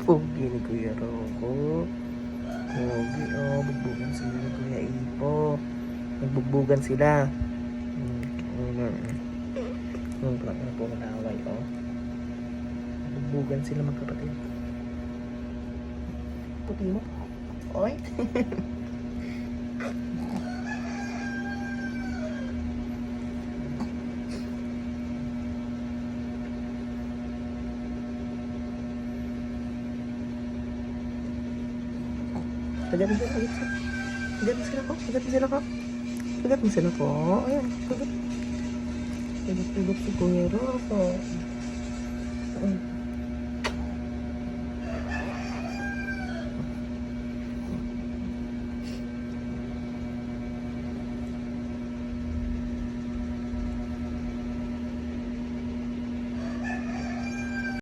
Pogi ni Kuya Rocco. Pogi, oh. Bugbugan sila ni Kuya Ipo. Nagbugbugan sila. Pala na po manaway, oh. Bugbugan sila magkapatid. Puti mo. Oy. Kagat mo sila, kagat mo sila ko, kagat mo sila ko. Kagat mo sila ko. Ayan, kagat. Kagat si Kuya Rocco.